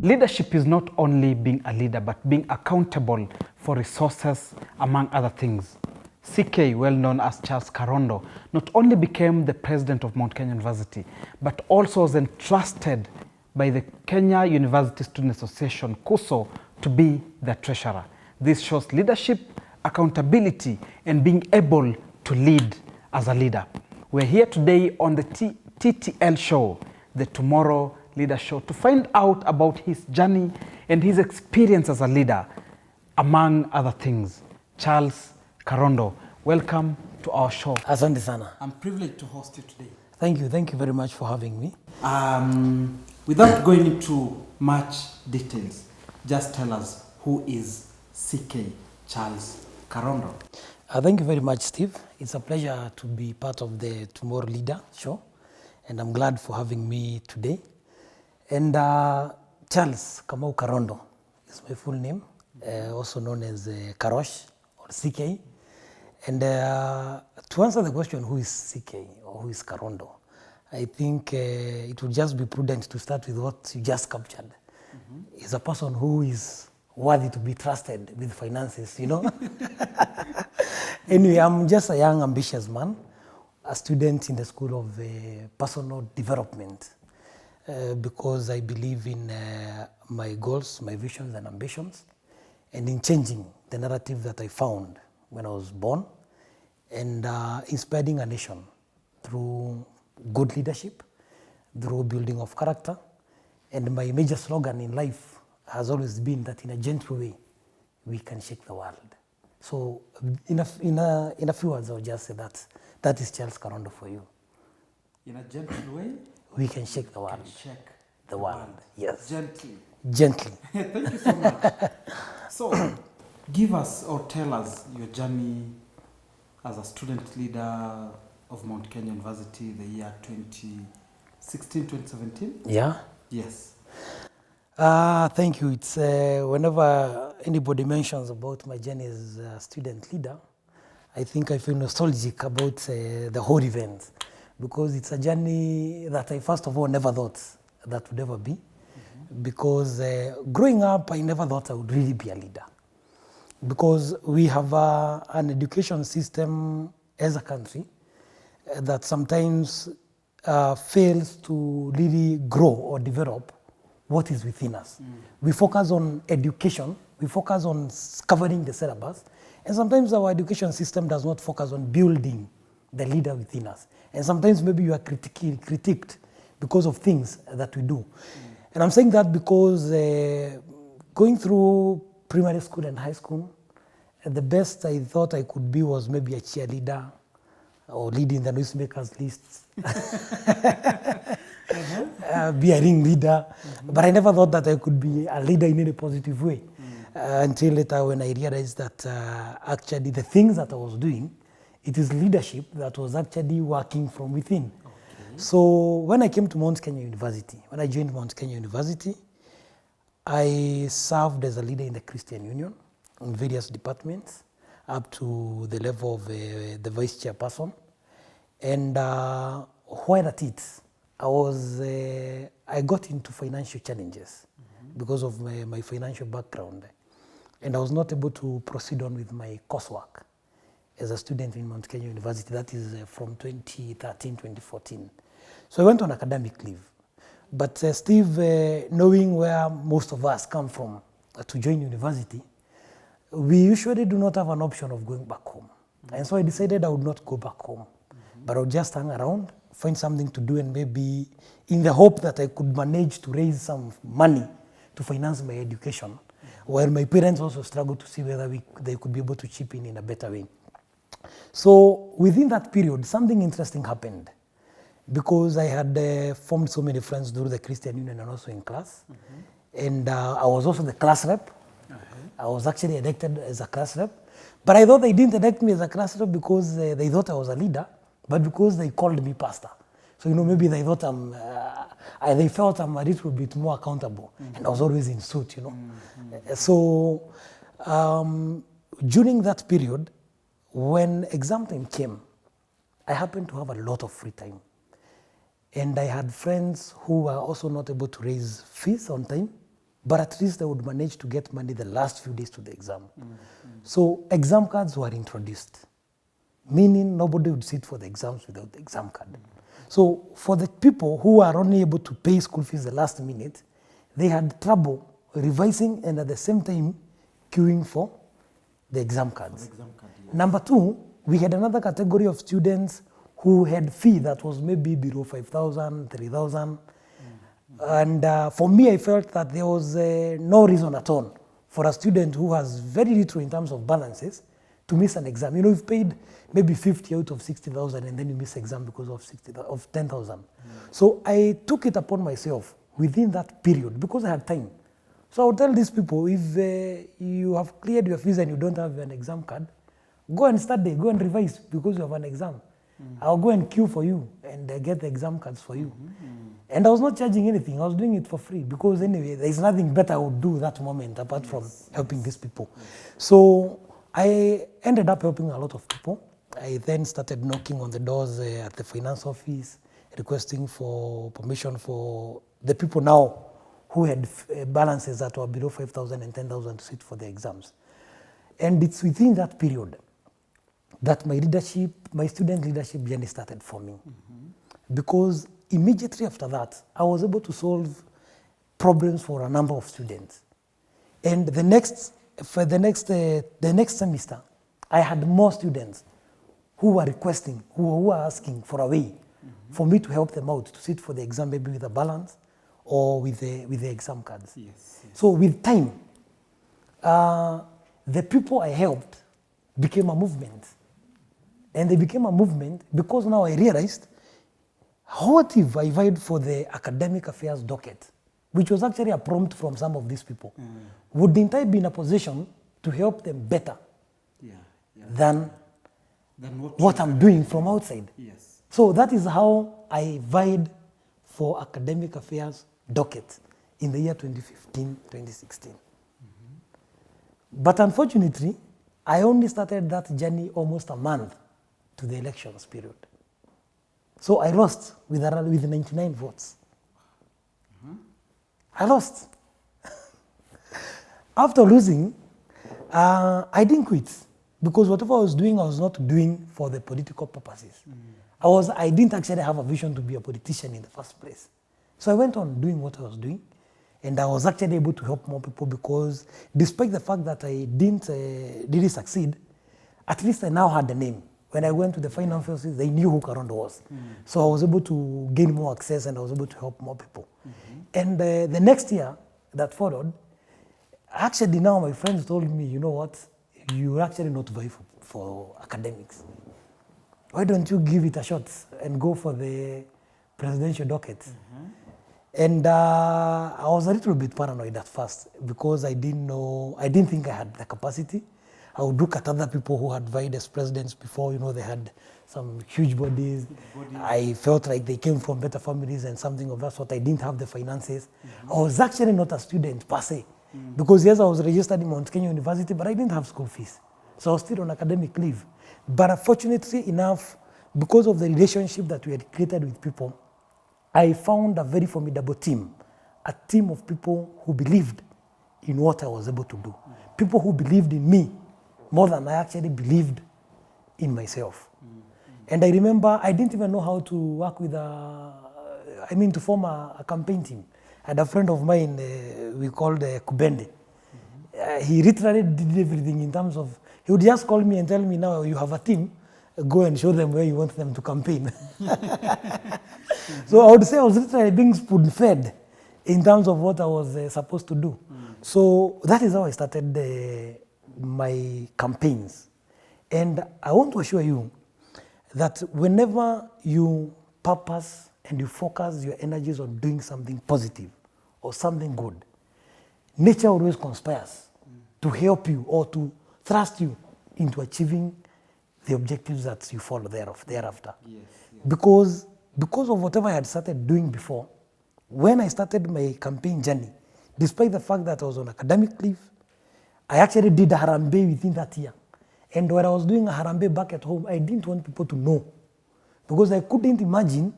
Leadership is not only being a leader, but being accountable for resources, among other things. CK, well known as Charles Karondo, not only became the president of Mount Kenya University, but also was entrusted by the Kenya University Student Association, KUSO, to be the treasurer. This shows leadership, accountability, and being able to lead as a leader. We're here today on the TTL show, the Tomorrow Leader Show, to find out about his journey and his experience as a leader, among other things. Charles Karondo, welcome to our show. Asante sana. I'm privileged to host you today. Thank you very much for having me. Without going into much details, just tell us who is CK Charles Karondo. Thank you very much, Steve. It's a pleasure to be part of the Tomorrow Leader Show, and I'm glad for having me today. And Charles Kamau Karondo is my full name, also known as Karosh or CK. And to answer the question, who is CK or who is Karondo, I think it would just be prudent to start with what you just captured. He's a person who is worthy to be trusted with finances, you know. Anyway, I'm just a young, ambitious man, a student in the School of Personal Development, because I believe in my goals, my visions and ambitions, and in changing the narrative that I found when I was born, and inspiring a nation through good leadership, through building of character. And my major slogan in life has always been that in a gentle way, we can shake the world. So in a few words, I'll just say that is Charles Karondo for you. In a gentle way? We can shake the world. Shake the world, yes. Gently. Gently. Thank you so much. So, give us or tell us your journey as a student leader of Mount Kenya University, the year 2016, 2017? Yeah. Yes. Thank you. It's whenever anybody mentions about my journey as a student leader, I think I feel nostalgic about the whole event, because it's a journey that I first of all never thought that would ever be. Because growing up, I never thought I would really be a leader. Because we have an education system as a country that sometimes fails to really grow or develop what is within us. We focus on education, we focus on covering the syllabus, and sometimes our education system does not focus on building the leader within us. And sometimes maybe you are critiqued because of things that we do. And I'm saying that because going through primary school and high school, the best I thought I could be was maybe a cheerleader or leading the noisemakers lists. Be a ring leader. But I never thought that I could be a leader in any positive way. Until later when I realized that actually the things that I was doing, it is leadership that was actually working from within. So when I came to Mount Kenya University, when I joined Mount Kenya University, I served as a leader in the Christian Union in various departments up to the level of the vice chairperson. And while at it, I got into financial challenges because of my financial background. And I was not able to proceed on with my coursework as a student in Mount Kenya University. That is from 2013, 2014. So I went on academic leave. But Steve, knowing where most of us come from to join university, we usually do not have an option of going back home. And so I decided I would not go back home, but I would just hang around, find something to do, and maybe in the hope that I could manage to raise some money to finance my education, while my parents also struggled to see whether they could be able to chip in a better way. So within that period, something interesting happened, because I had formed so many friends through the Christian Union and also in class. And I was also the class rep. I was actually elected as a class rep. But I thought they didn't elect me as a class rep because they thought I was a leader, but because they called me pastor. So, you know, maybe they thought they felt I'm a little bit more accountable. And I was always in suit, you know. So during that period, when exam time came, I happened to have a lot of free time. And I had friends who were also not able to raise fees on time but at least I would manage to get money the last few days to the exam. So exam cards were introduced, meaning nobody would sit for the exams without the exam card. So for the people who are only able to pay school fees the last minute, they had trouble revising and at the same time queuing for the exam cards. Number two, we had another category of students who had fee that was maybe below 5,000, 3,000. And for me, I felt that there was no reason at all for a student who has very little in terms of balances to miss an exam. You know, you've paid maybe 50 out of 60,000 and then you miss exam because of 10,000. So I took it upon myself within that period because I had time. So I would tell these people, if you have cleared your fees and you don't have an exam card, go and study, go and revise because you have an exam. I'll go and queue for you and get the exam cards for you. And I was not charging anything. I was doing it for free because anyway, there's nothing better I would do that moment apart from helping these people. So I ended up helping a lot of people. I then started knocking on the doors at the finance office, requesting for permission for the people now who had balances that were below 5,000 and 10,000 to sit for the exams. And it's within that period that my leadership, my student leadership journey started for me. Because immediately after that, I was able to solve problems for a number of students. And the next semester, I had more students who were requesting, who were asking for a way for me to help them out to sit for the exam, maybe with a balance or with the exam cards. Yes. So with time, the people I helped became a movement. And they became a movement because now I realized, what if I vied for the academic affairs docket, which was actually a prompt from some of these people? Wouldn't I be in a position to help them better than what I'm doing from outside? Yes. So that is how I vied for academic affairs docket in the year 2015, 2016. But unfortunately, I only started that journey almost a month to the elections period. So I lost with 99 votes. I lost. After losing, I didn't quit because whatever I was doing, I was not doing for the political purposes. I didn't actually have a vision to be a politician in the first place. So I went on doing what I was doing, and I was actually able to help more people because despite the fact that I didn't really succeed, at least I now had a name. When I went to the finance offices, they knew who Karondo was. So I was able to gain more access and I was able to help more people. And the next year that followed, actually now my friends told me, you know what, you're actually not vying for academics. Why don't you give it a shot and go for the presidential docket? And I was a little bit paranoid at first because I didn't think I had the capacity. I would look at other people who had vied as presidents before, you know, they had some huge bodies. I felt like they came from better families and something of that sort. I didn't have the finances. I was actually not a student per se, because yes, I was registered in Mount Kenya University, but I didn't have school fees. So I was still on academic leave. But fortunately enough, because of the relationship that we had created with people, I found a very formidable team, a team of people who believed in what I was able to do. People who believed in me more than I actually believed in myself. And I remember I didn't even know how to work with to form a campaign team. I had a friend of mine we called Kubende. He literally did everything in terms of, he would just call me and tell me, now you have a team, go and show them where you want them to campaign. So I would say I was literally being spoon-fed in terms of what I was supposed to do. So that is how I started my campaigns. And I want to assure you that whenever you purpose and you focus your energies on doing something positive or something good, nature always conspires to help you or to thrust you into achieving the objectives that you follow thereafter. Yes. Because of whatever I had started doing before, when I started my campaign journey, despite the fact that I was on academic leave, I actually did a Harambee within that year. And when I was doing a Harambee back at home, I didn't want people to know. Because I couldn't imagine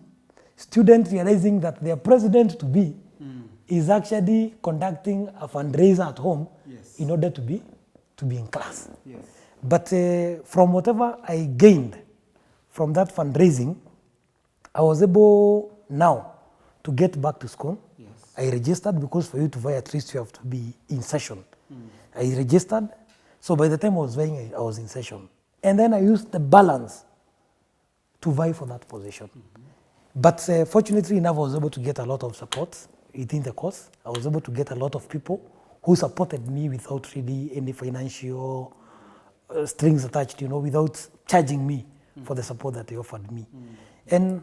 students realizing that their president-to-be is actually conducting a fundraiser at home Yes. in order to be in class. Yes. But from whatever I gained from that fundraising, I was able now to get back to school. Yes. I registered because for you to vie at least you have to be in session. I registered. So by the time I was vying, I was in session. And then I used the balance to vie for that position. But fortunately enough, I was able to get a lot of support within the course. I was able to get a lot of people who supported me without really any financial strings attached, without charging me for the support that they offered me. And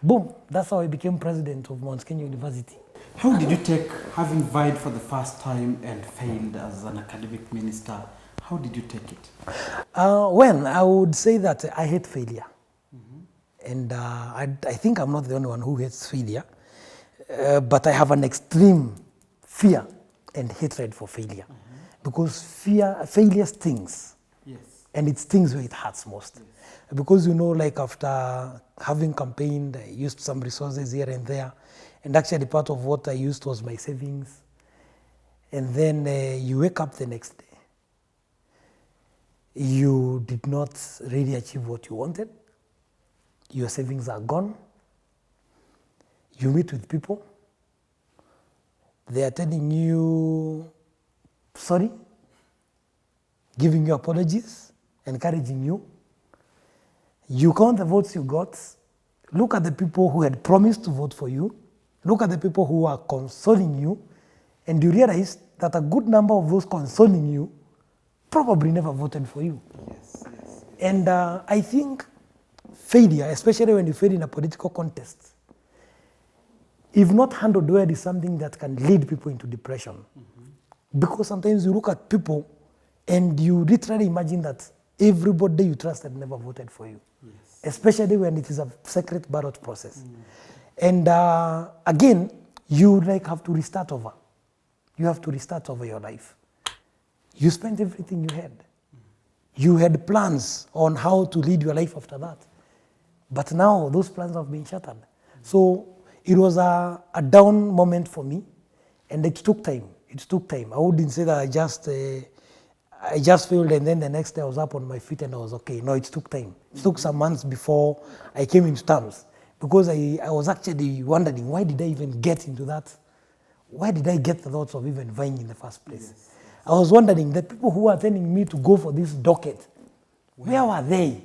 boom, that's how I became president of Mount Kenya University. How did you take, having vied for the first time and failed as an academic minister, how did you take it? Well, I would say that I hate failure. And I think I'm not the only one who hates failure, but I have an extreme fear and hatred for failure. Because failure stings. Yes. And it stings where it hurts most. Yes. Because, like after having campaigned, I used some resources here and there. And actually part of what I used was my savings. And then you wake up the next day. You did not really achieve what you wanted. Your savings are gone. You meet with people. They are telling you sorry, giving you apologies, encouraging you. You count the votes you got. Look at the people who had promised to vote for you. Look at the people who are consoling you. And you realize that a good number of those consoling you probably never voted for you. Yes, yes. And I think failure, especially when you fail in a political contest, if not handled well, is something that can lead people into depression. Because sometimes you look at people and you literally imagine that everybody you trusted never voted for you. Yes. Especially when it is a secret ballot process. And again, you have to restart over. You have to restart over your life. You spent everything you had. You had plans on how to lead your life after that. But now those plans have been shattered. So it was a down moment for me, and it took time. It took time. I wouldn't say that I just failed and then the next day I was up on my feet and I was okay. No, it took time. It took some months before I came into terms, because I was actually wondering, why did I even get into that? Why did I get the thoughts of even vying in the first place? Yes. I was wondering, the people who were telling me to go for this docket, where were they?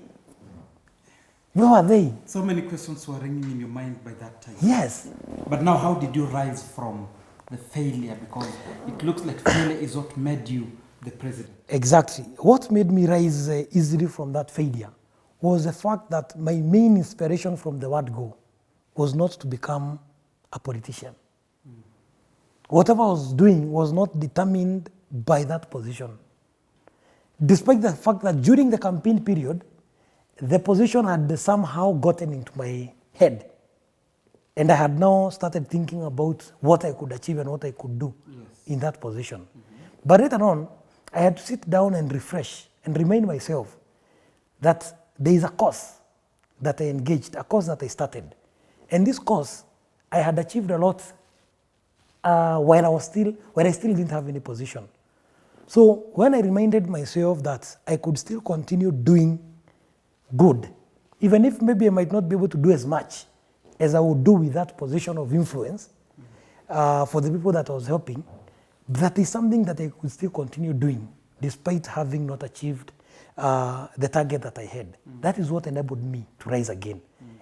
Where were they? So many questions were ringing in your mind by that time. Yes. But now how did you rise from the failure? Because it looks like failure is what made you the president. Exactly. What made me rise easily from that failure was the fact that my main inspiration from the word go was not to become a politician. Whatever I was doing was not determined by that position. Despite the fact that during the campaign period, the position had somehow gotten into my head. And I had now started thinking about what I could achieve and what I could do in that position. But later on, I had to sit down and refresh and remind myself that there is a course that I engaged, a course that I started. And this course, I had achieved a lot while I still didn't have any position. So when I reminded myself that I could still continue doing good, even if maybe I might not be able to do as much as I would do with that position of influence for the people that I was helping, that is something that I could still continue doing despite having not achieved the target that I had. That is what enabled me to rise again.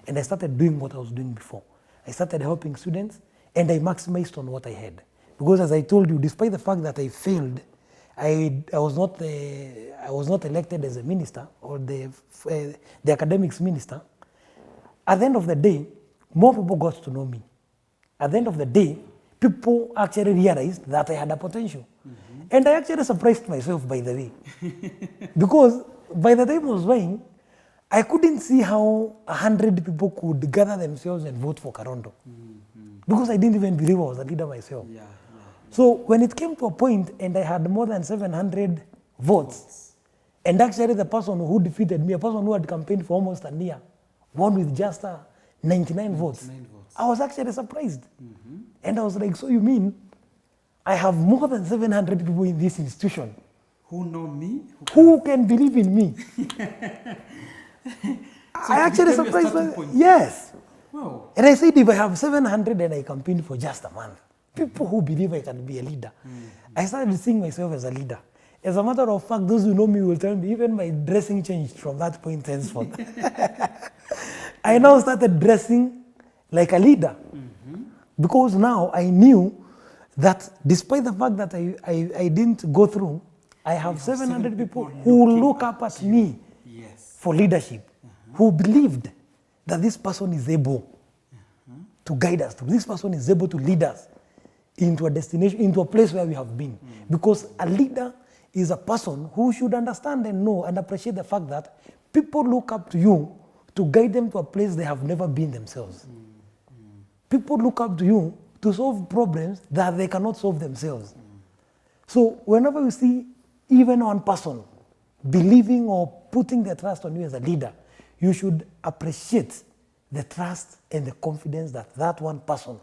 And I started doing what I was doing before. I started helping students, and I maximized on what I had. Because as I told you, despite the fact that I failed, I was not elected as a minister or the academics minister. At the end of the day, more people got to know me. At the end of the day, people actually realized that I had a potential. And I actually surprised myself, by the way. Because by the time I was vying, I couldn't see how 100 people could gather themselves and vote for Karondo. Because I didn't even believe I was a leader myself. So when it came to a point and I had more than 700 votes, and actually the person who defeated me, a person who had campaigned for almost a year, won with just 99 votes. I was actually surprised. And I was like, so you mean I have more than 700 people in this institution Who know me? who can believe in me? I actually became your surprised starting by point. yes. Wow. And I said, if I have 700 and I campaign for just a month, people who believe I can be a leader. I started seeing myself as a leader. As a matter of fact, those who know me will tell me, even my dressing changed from that point henceforth. I now started dressing like a leader. Because now I knew that despite the fact that I didn't go through, I have 700 people who look up at me Yes. for leadership, who believed that this person is able to guide us, this person is able to lead us into a destination, into a place where we have been. Because a leader is a person who should understand and know and appreciate the fact that people look up to you to guide them to a place they have never been themselves. People look up to you to solve problems that they cannot solve themselves. So whenever you see even one person believing or putting their trust on you as a leader, you should appreciate the trust and the confidence that that one person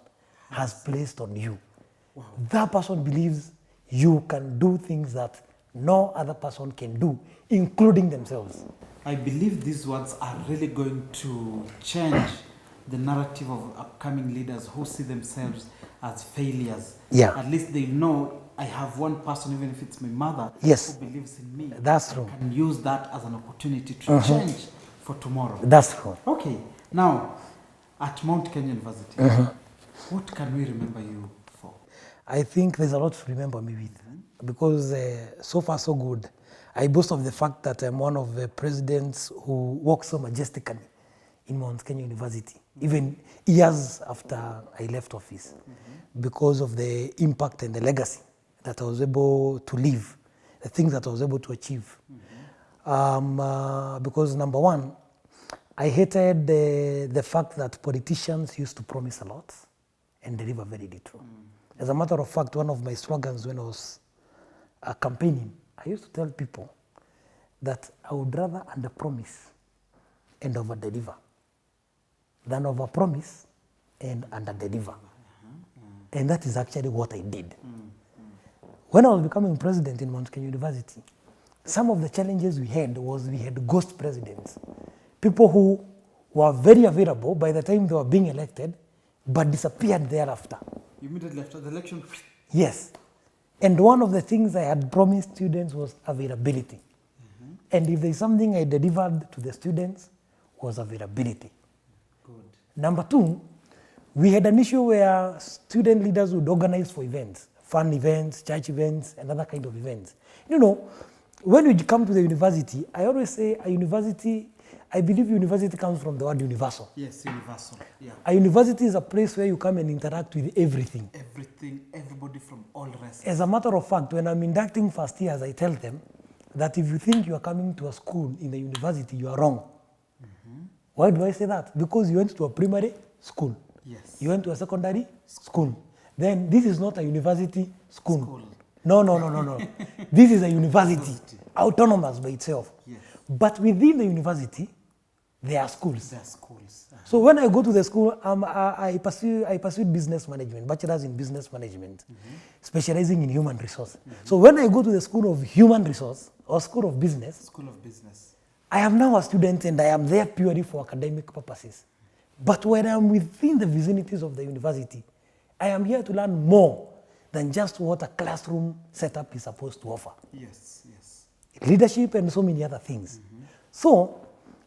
has placed on you. Wow. That person believes you can do things that no other person can do, including themselves. I believe these words are really going to change the narrative of upcoming leaders who see themselves as failures. Yeah. At least they know I have one person, even if it's my mother, Yes. who believes in me. That's true. I can use that as an opportunity to change for tomorrow. That's true. Okay. Now, at Mount Kenya University, what can we remember you for? I think there's a lot to remember me with because so far so good. I boast of the fact that I'm one of the presidents who walked so majestically in Mount Kenya University, even years after I left office, because of the impact and the legacy that I was able to leave, the things that I was able to achieve. Because number one, I hated the fact that politicians used to promise a lot and deliver very little. As a matter of fact, one of my slogans when I was campaigning, I used to tell people that I would rather under-promise and over-deliver than over-promise and under-deliver. And that is actually what I did. When I was becoming president in Mount Kenya University, some of the challenges we had was we had ghost presidents. People who were very available by the time they were being elected, but disappeared thereafter. Immediately after the election? Yes. And one of the things I had promised students was availability. And if there's something I delivered to the students, was availability. Good. Number two, we had an issue where student leaders would organize for events, fun events, church events, and other kind of events. You know, when we come to the university, I always say a university, I believe university comes from the word universal. Yes, universal. Yeah. A university is a place where you come and interact with everything. Everything, everybody from all races. As a matter of fact, when I'm inducting first years, I tell them that if you think you are coming to a school in the university, you are wrong. Why do I say that? Because you went to a primary school. Yes. You went to a secondary school. Then this is not a university school. No. This is a university, autonomous by itself. Yes. But within the university, there are schools. There are schools. So when I go to the school, I pursued business management, bachelor's in business management, specializing in human resource. So when I go to the school of human resource or school of business, School of Business. I am now a student and I am there purely for academic purposes. But when I'm within the vicinities of the university, I am here to learn more than just what a classroom setup is supposed to offer. Yes, yes. Leadership and so many other things. So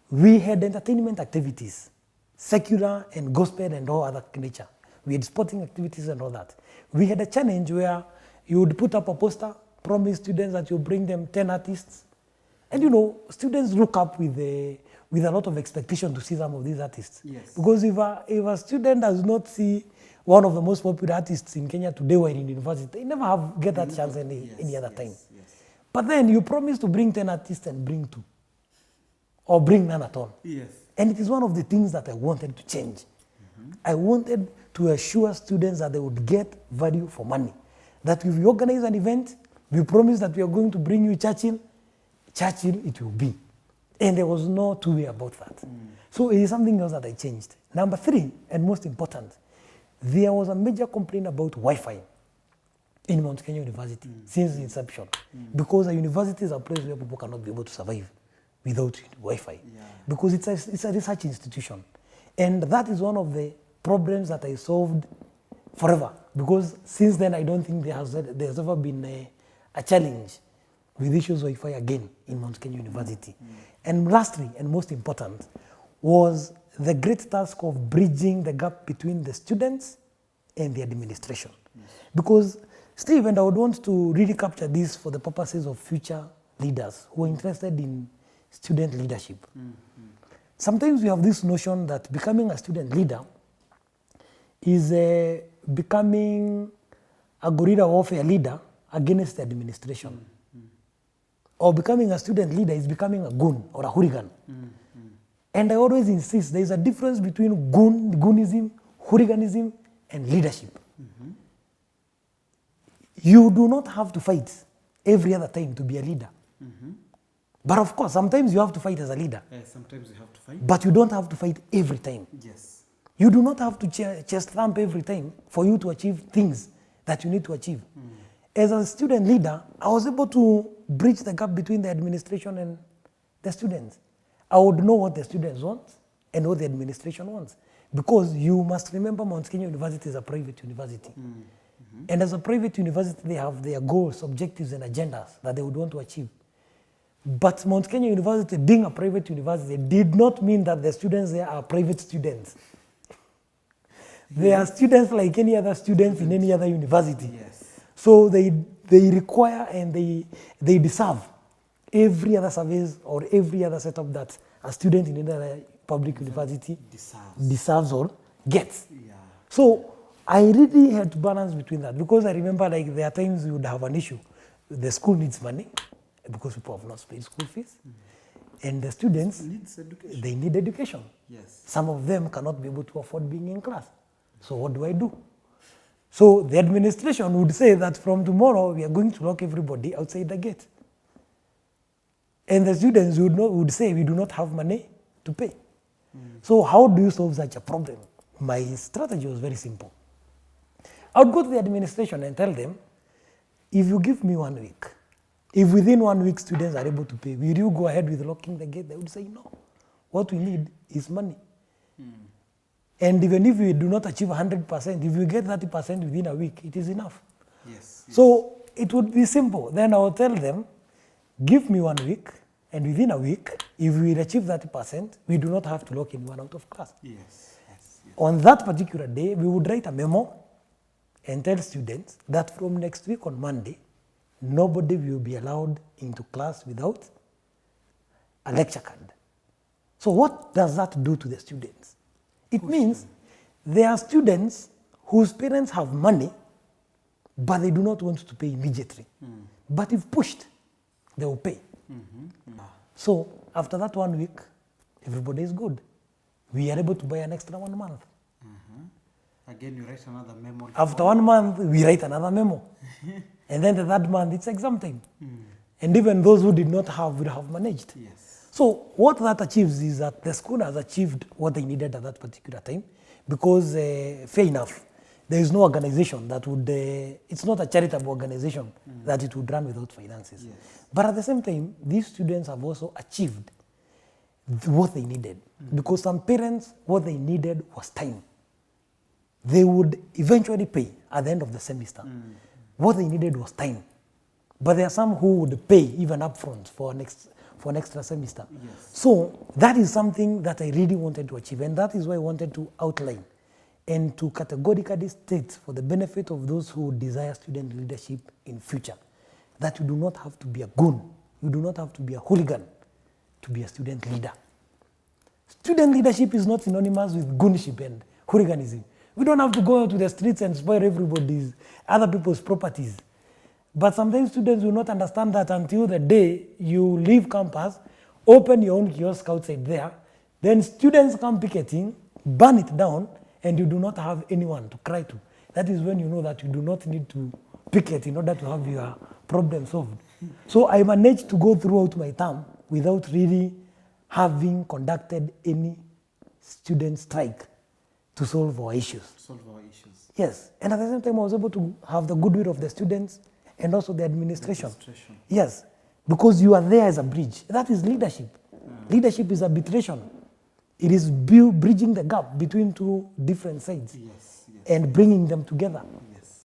we had entertainment activities, secular and gospel and all other nature. We had sporting activities and all that. We had a challenge where you would put up a poster, promise students that you bring them 10 artists. And you know, students look up with a lot of expectation to see some of these artists. Yes. Because if a student does not see one of the most popular artists in Kenya today while in university, they never get that chance any other time. Yes. But then you promise to bring 10 artists and bring 2. Or bring none at all. Yes. And it is one of the things that I wanted to change. I wanted to assure students that they would get value for money. That if we organize an event, we promise that we are going to bring you Churchill it will be. And there was no two way about that. So it is something else that I changed. Number 3, and most important, there was a major complaint about Wi-Fi in Mount Kenya University since inception. Because a university is a place where people cannot be able to survive without Wi-Fi. Because it's a research institution. And that is one of the problems that I solved forever. Because since then, I don't think there's ever been a challenge with issues of Wi-Fi again in Mount Kenya University. And lastly, and most important, was the great task of bridging the gap between the students and the administration. Because, Steve, and I would want to really capture this for the purposes of future leaders who are interested in student leadership. Sometimes we have this notion that becoming a student leader is becoming a guerrilla warfare leader against the administration. Or becoming a student leader is becoming a goon or a hooligan. And I always insist there is a difference between goonism, hooliganism, and leadership. You do not have to fight every other time to be a leader. But of course, sometimes you have to fight as a leader. Sometimes you have to fight. But you don't have to fight every time. Yes. You do not have to chest thump every time for you to achieve things that you need to achieve. As a student leader, I was able to bridge the gap between the administration and the students. I would know what the students want and what the administration wants. Because you must remember Mount Kenya University is a private university. And as a private university, they have their goals, objectives, and agendas that they would want to achieve. But Mount Kenya University, being a private university, did not mean that the students there are private students. They are students like any other students in any other university. So they require and they deserve every other service or every other setup that a student in another public university deserves or gets. So I really had to balance between that, because I remember like there are times we would have an issue. The school needs money because people have not paid school fees. And the students, they need education. Some of them cannot be able to afford being in class. So what do I do? So the administration would say that from tomorrow we are going to lock everybody outside the gate. And the students would say we do not have money to pay. So how do you solve such a problem? My strategy was very simple. I would go to the administration and tell them, if you give me 1 week, if within 1 week students are able to pay, will you go ahead with locking the gate? They would say no. What we need is money. And even if we do not achieve 100%, if we get 30% within a week, it is enough. So it would be simple. Then I would tell them, give me 1 week, and within a week, if we achieve 30%, we do not have to lock anyone out of class. On that particular day, we would write a memo and tell students that from next week on Monday, nobody will be allowed into class without a lecture card. So what does that do to the students? It means there are students whose parents have money, but they do not want to pay immediately. But if pushed, they will pay. So after that 1 week, everybody is good. We are able to buy an extra 1 month. Again, you write another memo. After 1 month, we write another memo. And then the third month, it's exam time. And even those who did not have will have managed. So what that achieves is that the school has achieved what they needed at that particular time, because fair enough, there is no organization that would, it's not a charitable organization that it would run without finances. But at the same time, these students have also achieved what they needed. Because some parents, what they needed was time. They would eventually pay at the end of the semester. What they needed was time. But there are some who would pay even upfront for an extra semester. So that is something that I really wanted to achieve, and that is why I wanted to outline and to categorically state, for the benefit of those who desire student leadership in future, that you do not have to be a goon, you do not have to be a hooligan to be a student leader. Student leadership is not synonymous with goonship and hooliganism. We don't have to go out to the streets and spoil other people's properties. But sometimes students will not understand that until the day you leave campus, open your own kiosk outside there, then students come picketing, burn it down, and you do not have anyone to cry to. That is when you know that you do not need to picket in order to have your problem solved. So I managed to go throughout my term without really having conducted any student strike to solve our issues. Solve our issues. Yes, and at the same time I was able to have the goodwill of the students and also the administration. Yes, because you are there as a bridge. That is leadership. Leadership is arbitration. It is bridging the gap between two different sides. Yes, yes. And bringing them together. Yes.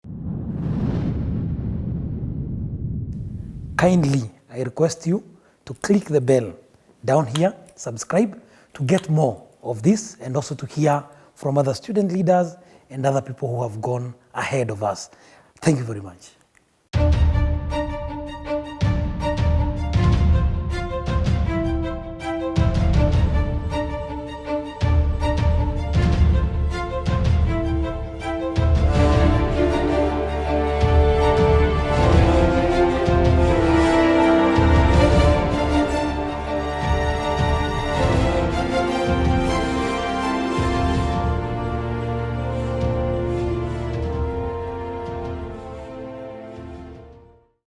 Kindly, I request you to click the bell down here, subscribe to get more of this and also to hear from other student leaders and other people who have gone ahead of us. Thank you very much.